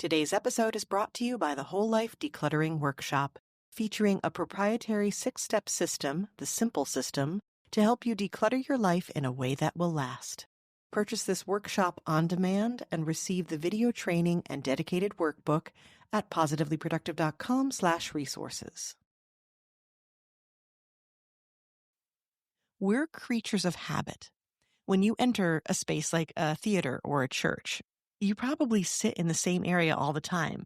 Today's episode is brought to you by the Whole Life Decluttering Workshop, featuring a proprietary 6-step system, the Simple System, to help you declutter your life in a way that will last. Purchase this workshop on demand and receive the video training and dedicated workbook at positivelyproductive.com/resources. We're creatures of habit. When you enter a space like a theater or a church, you probably sit in the same area all the time.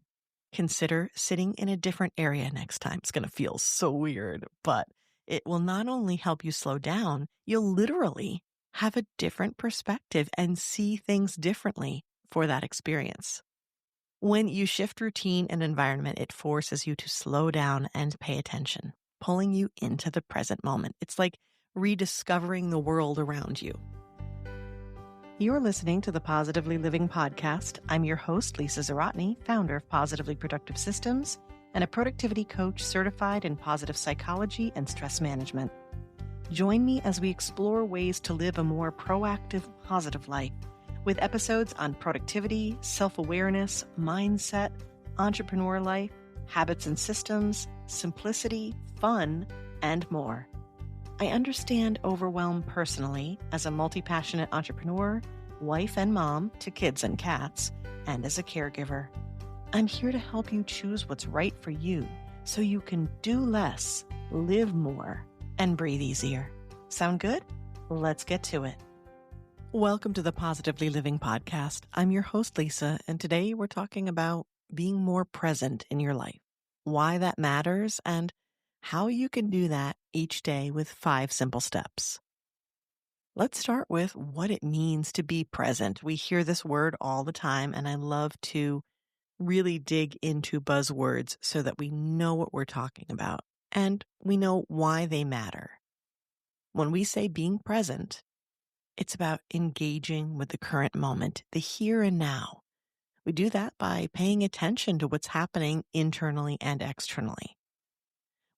Consider sitting in a different area next time. It's going to feel so weird, but it will not only help you slow down, you'll literally have a different perspective and see things differently for that experience. When you shift routine and environment, it forces you to slow down and pay attention, pulling you into the present moment. It's like rediscovering the world around you. You're listening to the Positively Living Podcast. I'm your host, Lisa Zawrotny, founder of Positively Productive Systems and a productivity coach certified in positive psychology and stress management. Join me as we explore ways to live a more proactive, positive life with episodes on productivity, self-awareness, mindset, entrepreneur life, habits and systems, simplicity, fun, and more. I understand overwhelm personally as a multi-passionate entrepreneur, wife and mom to kids and cats, and as a caregiver. I'm here to help you choose what's right for you so you can do less, live more, and breathe easier. Sound good? Let's get to it. Welcome to the Positively Living Podcast. I'm your host, Lisa, and today we're talking about being more present in your life, why that matters, and how you can do that each day with 5 simple steps. Let's start with what it means to be present. We hear this word all the time, and I love to really dig into buzzwords so that we know what we're talking about and we know why they matter. When we say being present, it's about engaging with the current moment, the here and now. We do that by paying attention to what's happening internally and externally.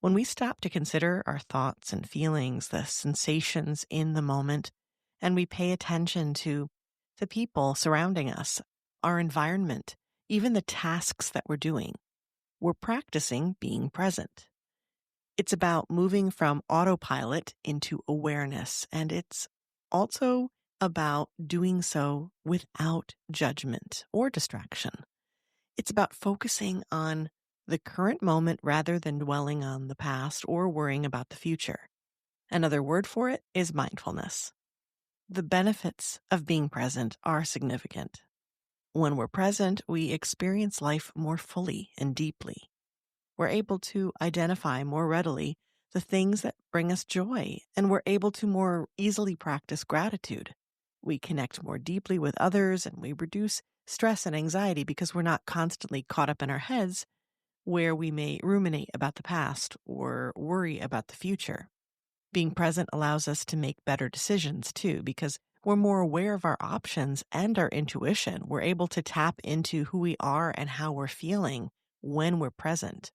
When we stop to consider our thoughts and feelings, the sensations in the moment, and we pay attention to the people surrounding us, our environment, even the tasks that we're doing, we're practicing being present. It's about moving from autopilot into awareness, and it's also about doing so without judgment or distraction. It's about focusing on the current moment rather than dwelling on the past or worrying about the future. Another word for it is mindfulness. The benefits of being present are significant. When we're present, we experience life more fully and deeply. We're able to identify more readily the things that bring us joy, and we're able to more easily practice gratitude. We connect more deeply with others, and we reduce stress and anxiety because we're not constantly caught up in our heads where we may ruminate about the past or worry about the future. Being present allows us to make better decisions too, because we're more aware of our options and our intuition. We're able to tap into who we are and how we're feeling when we're present.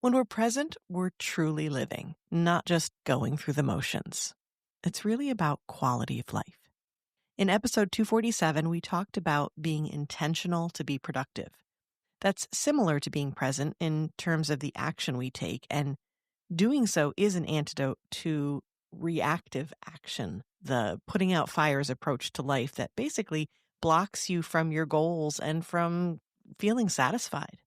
When we're present, we're truly living, not just going through the motions. It's really about quality of life. In episode 247, we talked about being intentional to be productive. That's similar to being present in terms of the action we take, and doing so is an antidote to reactive action, the putting out fires approach to life that basically blocks you from your goals and from feeling satisfied.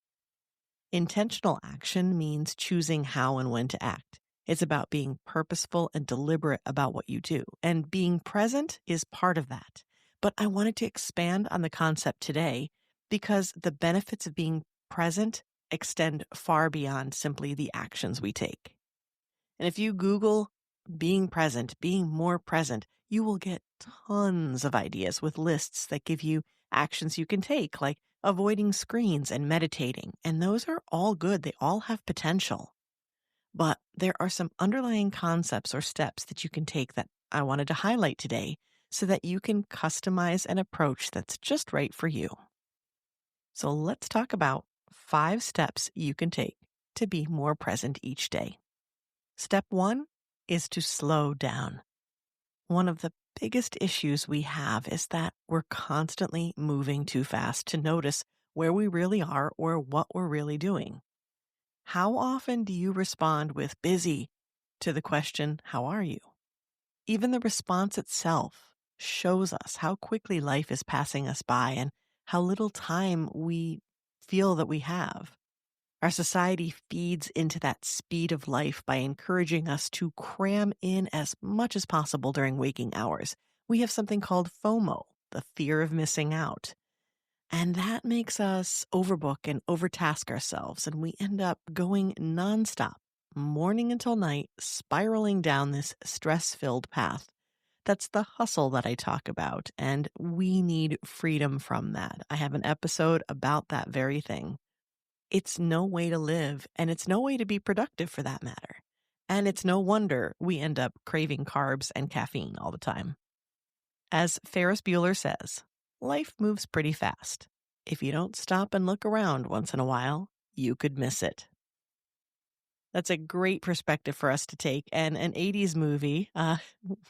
Intentional action means choosing how and when to act. It's about being purposeful and deliberate about what you do, and being present is part of that. But I wanted to expand on the concept today because the benefits of being present extend far beyond simply the actions we take. And if you Google being present, being more present, you will get tons of ideas with lists that give you actions you can take, like avoiding screens and meditating. And those are all good. They all have potential. But there are some underlying concepts or steps that you can take that I wanted to highlight today so that you can customize an approach that's just right for you. So let's talk about 5 steps you can take to be more present each day. Step 1 is to slow down. One of the biggest issues we have is that we're constantly moving too fast to notice where we really are or what we're really doing. How often do you respond with busy to the question, how are you? Even the response itself shows us how quickly life is passing us by and how little time we feel that we have. Our society feeds into that speed of life by encouraging us to cram in as much as possible during waking hours. We have something called FOMO, the fear of missing out. And that makes us overbook and overtask ourselves, and we end up going nonstop, morning until night, spiraling down this stress-filled path. That's the hustle that I talk about, and we need freedom from that. I have an episode about that very thing. It's no way to live, and it's no way to be productive for that matter. And it's no wonder we end up craving carbs and caffeine all the time. As Ferris Bueller says, life moves pretty fast. If you don't stop and look around once in a while, you could miss it. That's a great perspective for us to take. And an 80s movie,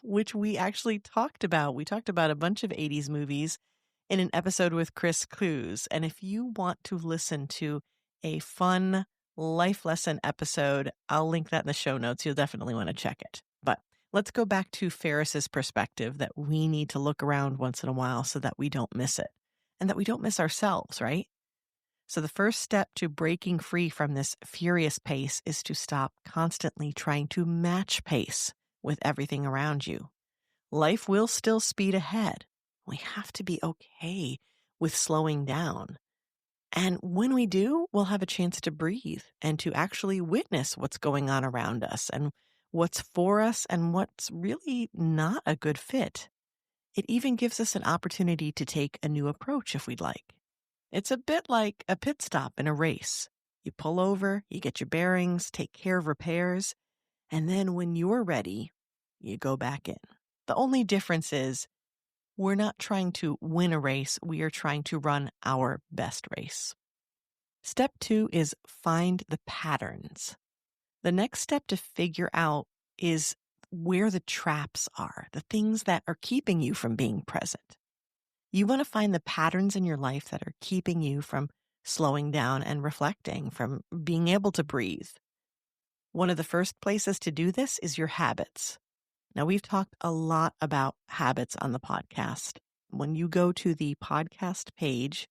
which we actually talked about. We talked about a bunch of 80s movies in an episode with Chris Clues. And if you want to listen to a fun life lesson episode, I'll link that in the show notes. You'll definitely want to check it. But let's go back to Ferris's perspective that we need to look around once in a while so that we don't miss it and that we don't miss ourselves, right? So the first step to breaking free from this furious pace is to stop constantly trying to match pace with everything around you. Life will still speed ahead. We have to be okay with slowing down. And when we do, we'll have a chance to breathe and to actually witness what's going on around us and what's for us and what's really not a good fit. It even gives us an opportunity to take a new approach if we'd like. It's a bit like a pit stop in a race. You pull over, you get your bearings, take care of repairs, and then when you're ready, you go back in. The only difference is we're not trying to win a race, we are trying to run our best race. Step 2 is find the patterns. The next step to figure out is where the traps are, the things that are keeping you from being present. You want to find the patterns in your life that are keeping you from slowing down and reflecting, from being able to breathe. One of the first places to do this is your habits. Now, we've talked a lot about habits on the podcast. When you go to the podcast page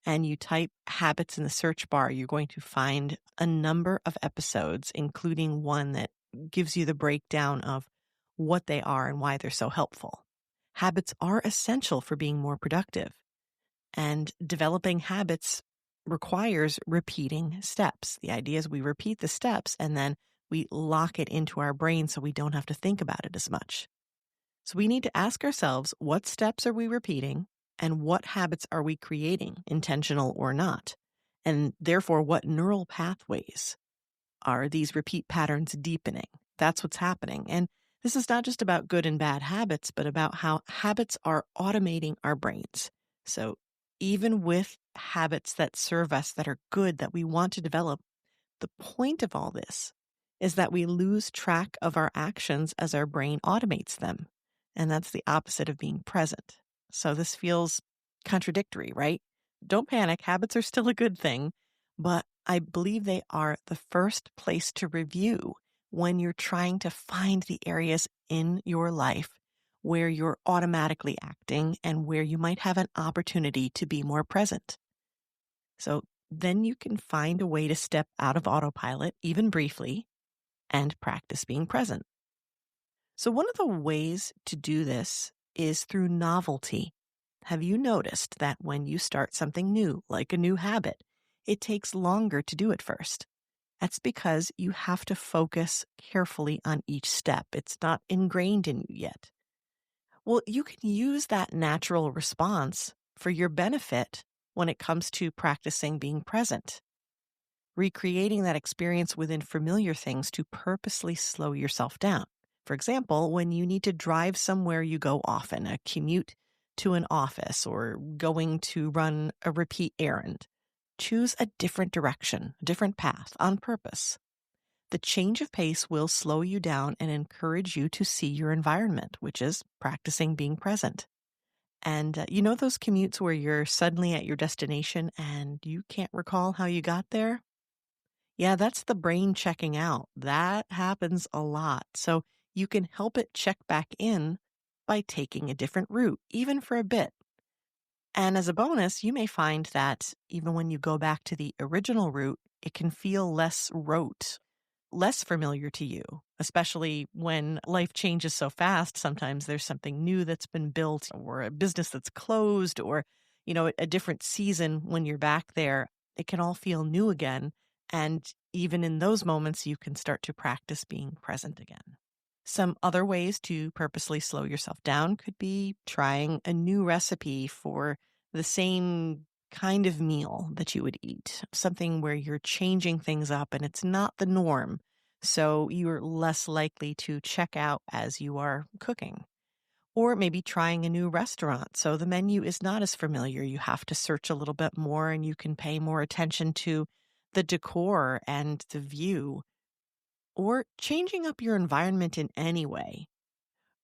and you type habits in the search bar, you're going to find a number of episodes, including one that gives you the breakdown of what they are and why they're so helpful. Habits are essential for being more productive, and developing habits requires repeating steps. The idea is we repeat the steps and then we lock it into our brain so we don't have to think about it as much. So we need to ask ourselves, what steps are we repeating and what habits are we creating, intentional or not? And therefore, what neural pathways are these repeat patterns deepening? That's what's happening. And this is not just about good and bad habits, but about how habits are automating our brains. So even with habits that serve us, that are good, that we want to develop, the point of all this is that we lose track of our actions as our brain automates them. And that's the opposite of being present. So this feels contradictory, right? Don't panic. Habits are still a good thing, but I believe they are the first place to review when you're trying to find the areas in your life where you're automatically acting and where you might have an opportunity to be more present. So then you can find a way to step out of autopilot, even briefly, and practice being present. So one of the ways to do this is through novelty. Have you noticed that when you start something new, like a new habit, it takes longer to do it first? That's because you have to focus carefully on each step. It's not ingrained in you yet. Well, you can use that natural response for your benefit when it comes to practicing being present. Recreating that experience within familiar things to purposely slow yourself down. For example, when you need to drive somewhere you go often, a commute to an office or going to run a repeat errand, choose a different direction, a different path on purpose. The change of pace will slow you down and encourage you to see your environment, which is practicing being present. And you know those commutes where you're suddenly at your destination and you can't recall how you got there? Yeah, that's the brain checking out. That happens a lot. So you can help it check back in by taking a different route, even for a bit. And as a bonus, you may find that even when you go back to the original route, it can feel less rote, less familiar to you, especially when life changes so fast. Sometimes there's something new that's been built or a business that's closed or, a different season when you're back there. It can all feel new again. And even in those moments, you can start to practice being present again. Some other ways to purposely slow yourself down could be trying a new recipe for the same kind of meal that you would eat, something where you're changing things up and it's not the norm. So you're less likely to check out as you are cooking. Or maybe trying a new restaurant. So the menu is not as familiar. You have to search a little bit more and you can pay more attention to the decor and the view. Or changing up your environment in any way.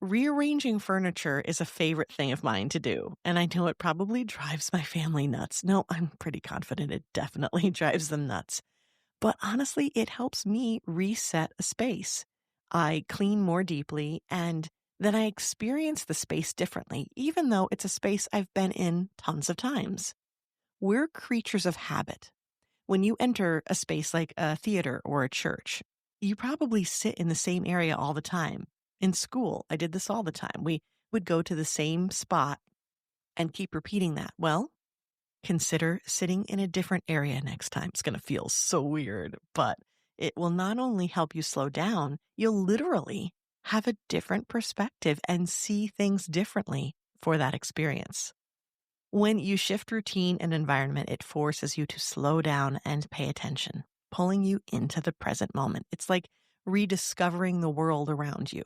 Rearranging furniture is a favorite thing of mine to do, and I know it probably drives my family nuts. No, I'm pretty confident it definitely drives them nuts. But honestly, it helps me reset a space. I clean more deeply, and then I experience the space differently, even though it's a space I've been in tons of times. We're creatures of habit. When you enter a space like a theater or a church, you probably sit in the same area all the time. In school, I did this all the time. We would go to the same spot and keep repeating that. Well, consider sitting in a different area next time. It's going to feel so weird, but it will not only help you slow down, you'll literally have a different perspective and see things differently for that experience. When you shift routine and environment, it forces you to slow down and pay attention, pulling you into the present moment. It's like rediscovering the world around you.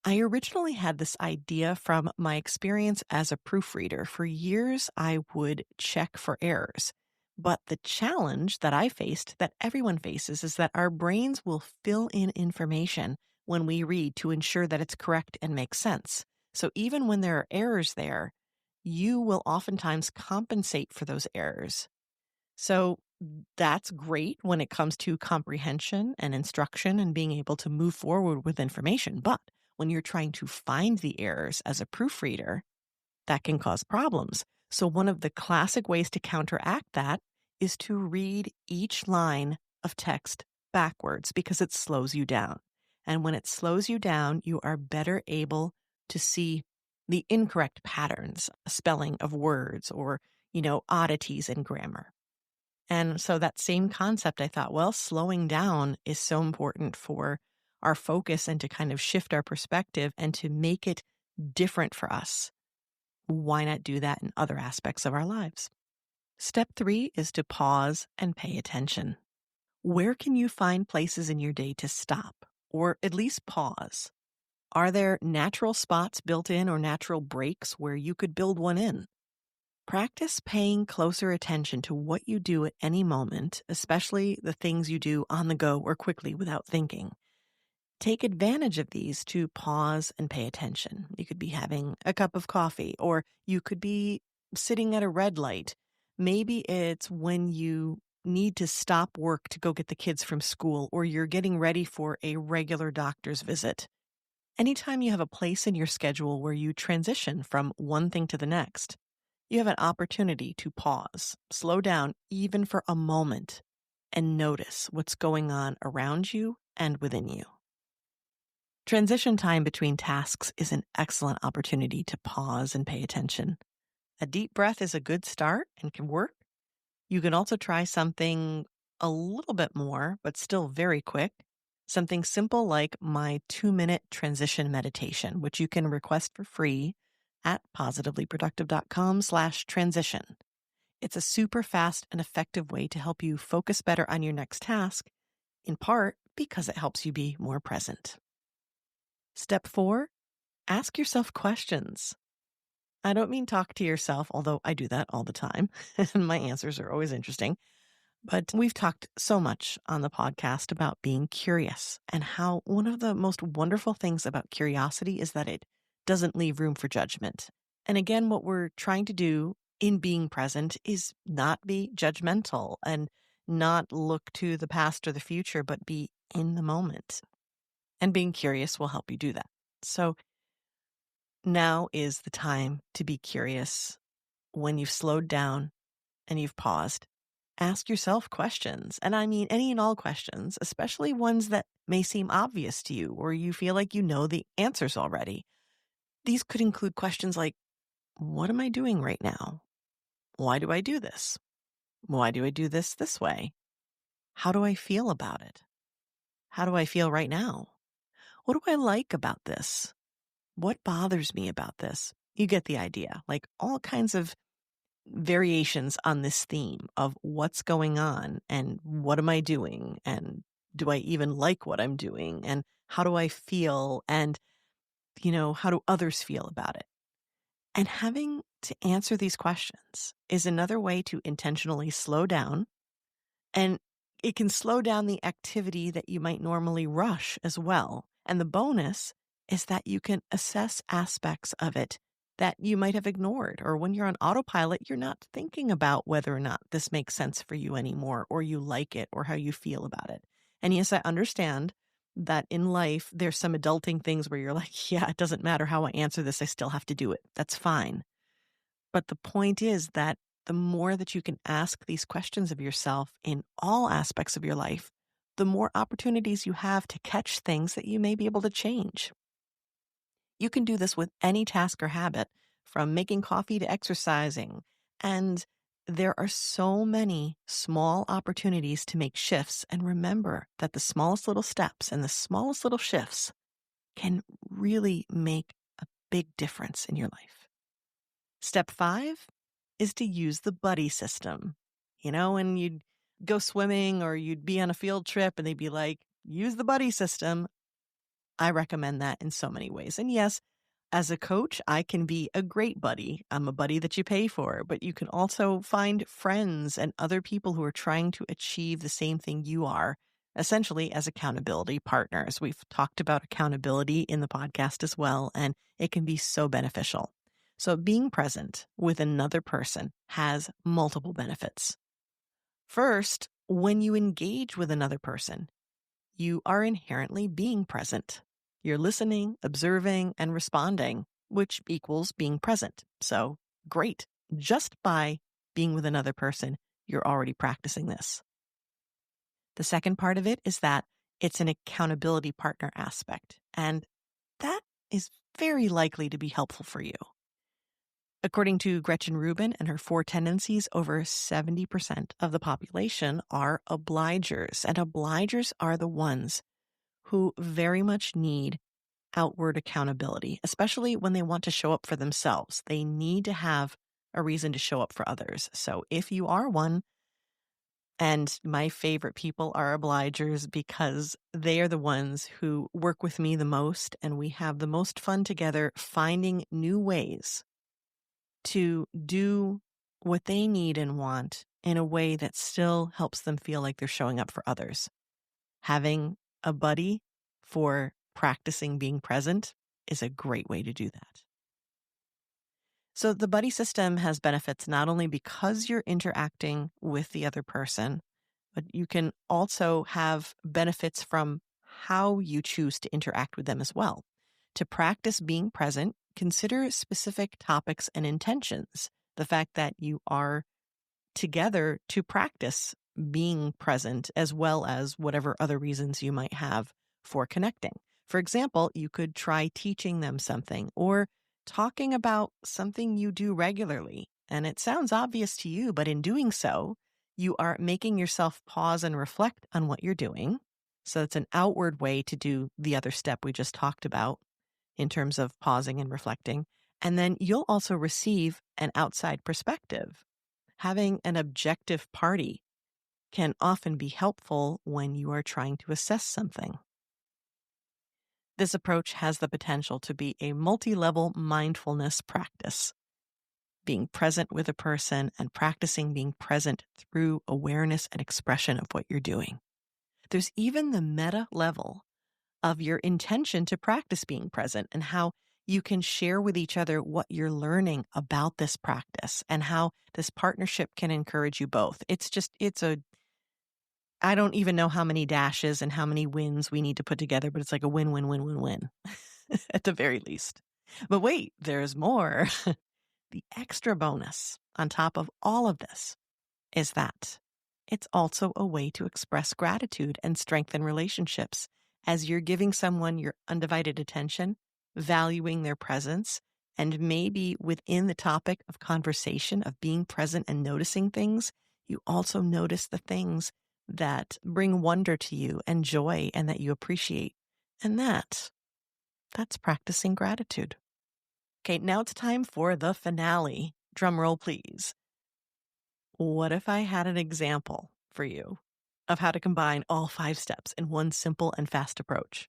I originally had this idea from my experience as a proofreader. For years, I would check for errors. But the challenge that I faced, that everyone faces, is that our brains will fill in information when we read to ensure that it's correct and makes sense. So even when there are errors there, you will oftentimes compensate for those errors. So that's great when it comes to comprehension and instruction and being able to move forward with information. But when you're trying to find the errors as a proofreader, that can cause problems. So one of the classic ways to counteract that is to read each line of text backwards because it slows you down. And when it slows you down, you are better able to see the incorrect patterns, spelling of words or, oddities in grammar. And so that same concept, I thought, well, slowing down is so important for our focus and to kind of shift our perspective and to make it different for us. Why not do that in other aspects of our lives? Step 3 is to pause and pay attention. Where can you find places in your day to stop or at least pause? Are there natural spots built in or natural breaks where you could build one in? Practice paying closer attention to what you do at any moment, especially the things you do on the go or quickly without thinking. Take advantage of these to pause and pay attention. You could be having a cup of coffee, or you could be sitting at a red light. Maybe it's when you need to stop work to go get the kids from school, or you're getting ready for a regular doctor's visit. Anytime you have a place in your schedule where you transition from one thing to the next, you have an opportunity to pause, slow down even for a moment, and notice what's going on around you and within you. Transition time between tasks is an excellent opportunity to pause and pay attention. A deep breath is a good start and can work. You can also try something a little bit more, but still very quick. Something simple like my 2-minute transition meditation, which you can request for free at positivelyproductive.com/transition. It's a super fast and effective way to help you focus better on your next task, in part because it helps you be more present. Step 4, ask yourself questions. I don't mean talk to yourself, although I do that all the time, and my answers are always interesting. But we've talked so much on the podcast about being curious and how one of the most wonderful things about curiosity is that it doesn't leave room for judgment. And again, what we're trying to do in being present is not be judgmental and not look to the past or the future, but be in the moment. And being curious will help you do that. So now is the time to be curious. When you've slowed down and you've paused, ask yourself questions. And I mean any and all questions, especially ones that may seem obvious to you or you feel like you know the answers already. These could include questions like, what am I doing right now? Why do I do this? Why do I do this way? How do I feel about it? How do I feel right now? What do I like about this? What bothers me about this? You get the idea. Like all kinds of variations on this theme of what's going on and what am I doing and do I even like what I'm doing and how do I feel and, how do others feel about it? And having to answer these questions is another way to intentionally slow down, and it can slow down the activity that you might normally rush as well. And the bonus is that you can assess aspects of it that you might have ignored, or when you're on autopilot, you're not thinking about whether or not this makes sense for you anymore, or you like it, or how you feel about it. And yes, I understand that in life, there's some adulting things where you're like, yeah, it doesn't matter how I answer this, I still have to do it. That's fine. But the point is that the more that you can ask these questions of yourself in all aspects of your life, the more opportunities you have to catch things that you may be able to change. You can do this with any task or habit, from making coffee to exercising. And there are so many small opportunities to make shifts. And remember that the smallest little steps and the smallest little shifts can really make a big difference in your life. Step 5 is to use the buddy system. And you'd go swimming or you'd be on a field trip and they'd be like, use the buddy system. I recommend that in so many ways. And yes, as a coach, I can be a great buddy. I'm a buddy that you pay for, but you can also find friends and other people who are trying to achieve the same thing you are, essentially as accountability partners. We've talked about accountability in the podcast as well, and it can be so beneficial. So being present with another person has multiple benefits. First, when you engage with another person, you are inherently being present. You're listening, observing, and responding, which equals being present. So great. Just by being with another person, you're already practicing this. The second part of it is that it's an accountability partner aspect, and that is very likely to be helpful for you. According to Gretchen Rubin and her 4 tendencies, over 70% of the population are obligers, and obligers are the ones who very much need outward accountability, especially when they want to show up for themselves. They need to have a reason to show up for others. So if you are one, and my favorite people are obligers because they are the ones who work with me the most, and we have the most fun together finding new ways to do what they need and want in a way that still helps them feel like they're showing up for others. Having a buddy for practicing being present is a great way to do that. So the buddy system has benefits not only because you're interacting with the other person, but you can also have benefits from how you choose to interact with them as well. To practice being present, consider specific topics and intentions. The fact that you are together to practice being present, as well as whatever other reasons you might have for connecting. For example, you could try teaching them something or talking about something you do regularly. And it sounds obvious to you, but in doing so, you are making yourself pause and reflect on what you're doing. So it's an outward way to do the other step we just talked about in terms of pausing and reflecting. And then you'll also receive an outside perspective. Having an objective party can often be helpful when you are trying to assess something. This approach has the potential to be a multi-level mindfulness practice. Being present with a person and practicing being present through awareness and expression of what you're doing. There's even the meta level of your intention to practice being present and how You can share with each other what you're learning about this practice and how this partnership can encourage you both. I don't even know how many dashes and how many wins we need to put together, but it's like a win, win, win, win, win at the very least. But wait, there's more. The extra bonus on top of all of this is that it's also a way to express gratitude and strengthen relationships as you're giving someone your undivided attention, valuing their presence, and maybe within the topic of conversation of being present and noticing things, you also notice the things that bring wonder to you and joy and that you appreciate. And that's practicing gratitude. Okay, now it's time for the finale. Drum roll, please. What if I had an example for you of how to combine all 5 steps in one simple and fast approach?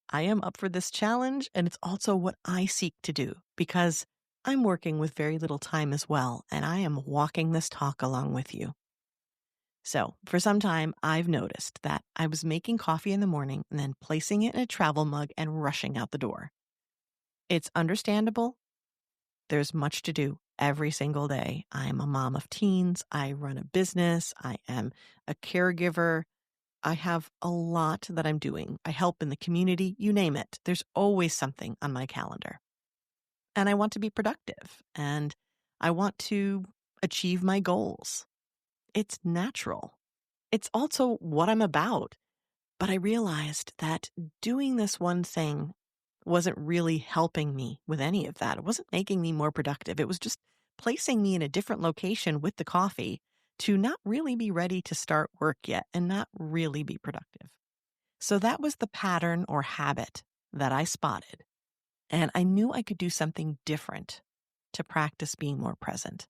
I am up for this challenge, and it's also what I seek to do because I'm working with very little time as well, and I am walking this talk along with you. So, for some time, I've noticed that I was making coffee in the morning and then placing it in a travel mug and rushing out the door. It's understandable. There's much to do every single day. I'm a mom of teens. I run a business. I am a caregiver. I have a lot that I'm doing. I help in the community, you name it. There's always something on my calendar. And I want to be productive and I want to achieve my goals. It's natural. It's also what I'm about. But I realized that doing this one thing wasn't really helping me with any of that. It wasn't making me more productive. It was just placing me in a different location with the coffee to not really be ready to start work yet and not really be productive. So that was the pattern or habit that I spotted. And I knew I could do something different to practice being more present.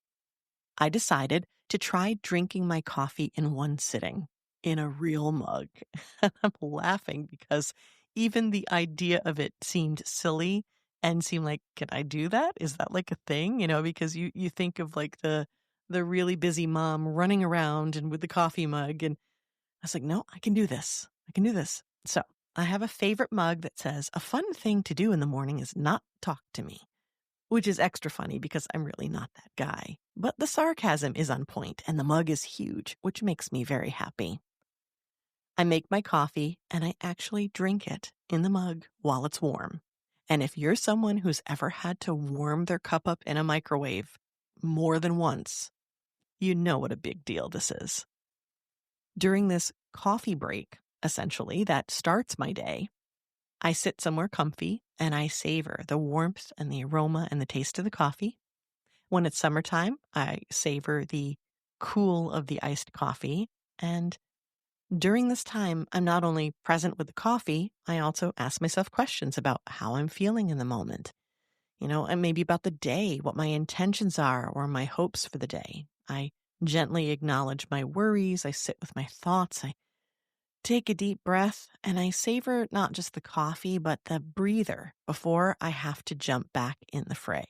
I decided to try drinking my coffee in one sitting in a real mug. And I'm laughing because even the idea of it seemed silly and seemed like, can I do that? Is that like a thing? Because you think of like the really busy mom running around and with the coffee mug. And I was like, no, I can do this. I can do this. So I have a favorite mug that says, a fun thing to do in the morning is not talk to me, which is extra funny because I'm really not that guy. But the sarcasm is on point and the mug is huge, which makes me very happy. I make my coffee and I actually drink it in the mug while it's warm. And if you're someone who's ever had to warm their cup up in a microwave more than once, you know what a big deal this is. During this coffee break, essentially, that starts my day, I sit somewhere comfy and I savor the warmth and the aroma and the taste of the coffee. When it's summertime, I savor the cool of the iced coffee. And during this time, I'm not only present with the coffee, I also ask myself questions about how I'm feeling in the moment, and maybe about the day, what my intentions are, or my hopes for the day. I gently acknowledge my worries. I sit with my thoughts. I take a deep breath and I savor not just the coffee, but the breather before I have to jump back in the fray.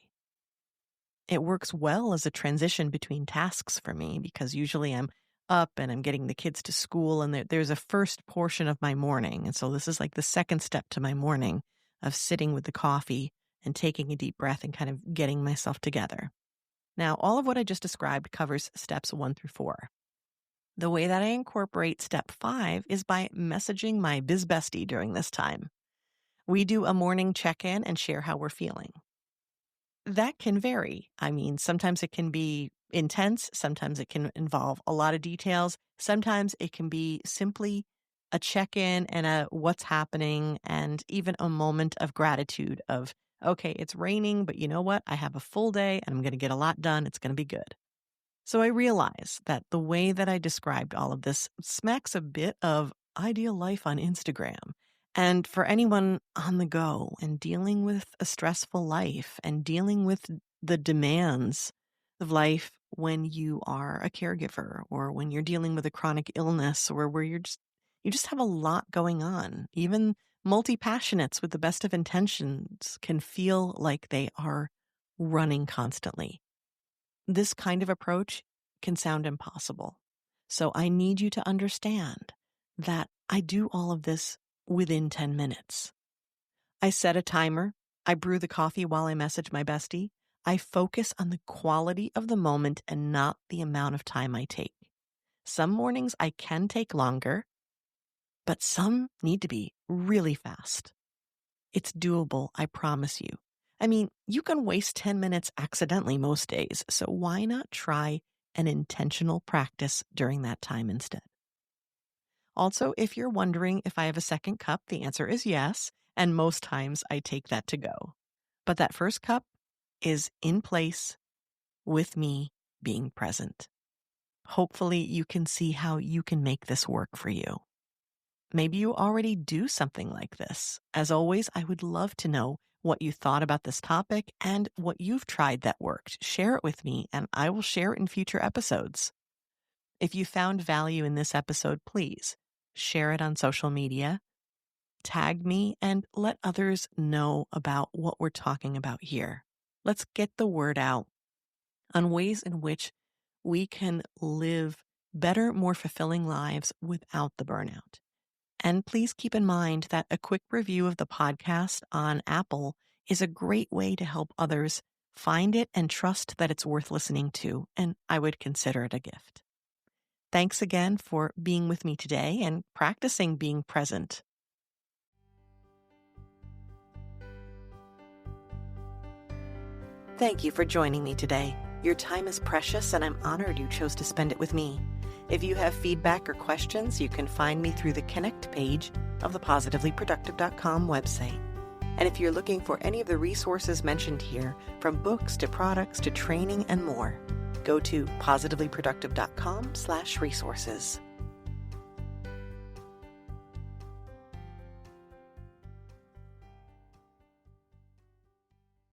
It works well as a transition between tasks for me because usually I'm up and I'm getting the kids to school and there's a first portion of my morning. And so this is like the second step to my morning of sitting with the coffee and taking a deep breath and kind of getting myself together. Now, all of what I just described covers steps 1 through 4. The way that I incorporate step 5 is by messaging my biz bestie during this time. We do a morning check-in and share how we're feeling. That can vary. I mean, sometimes it can be intense. Sometimes it can involve a lot of details. Sometimes it can be simply a check-in and a what's happening and even a moment of gratitude of, okay, it's raining, but you know what? I have a full day and I'm going to get a lot done. It's going to be good. So I realize that the way that I described all of this smacks a bit of ideal life on Instagram. And for anyone on the go and dealing with a stressful life and dealing with the demands of life when you are a caregiver or when you're dealing with a chronic illness or where you just have a lot going on. Even multi-passionates with the best of intentions can feel like they are running constantly. This kind of approach can sound impossible. So I need you to understand that I do all of this within 10 minutes. I set a timer. I brew the coffee while I message my bestie. I focus on the quality of the moment and not the amount of time I take. Some mornings I can take longer, but some need to be really fast. It's doable, I promise you. I mean, you can waste 10 minutes accidentally most days, so why not try an intentional practice during that time instead? Also, if you're wondering if I have a second cup, the answer is yes, and most times I take that to go. But that first cup is in place with me being present. Hopefully, you can see how you can make this work for you. Maybe you already do something like this. As always, I would love to know what you thought about this topic and what you've tried that worked. Share it with me, and I will share it in future episodes. If you found value in this episode, please share it on social media, tag me, and let others know about what we're talking about here. Let's get the word out on ways in which we can live better, more fulfilling lives without the burnout. And please keep in mind that a quick review of the podcast on Apple is a great way to help others find it and trust that it's worth listening to, and I would consider it a gift. Thanks again for being with me today and practicing being present. Thank you for joining me today. Your time is precious, and I'm honored you chose to spend it with me. If you have feedback or questions, you can find me through the Connect page of the positivelyproductive.com website. And if you're looking for any of the resources mentioned here, from books to products to training and more, go to positivelyproductive.com/resources.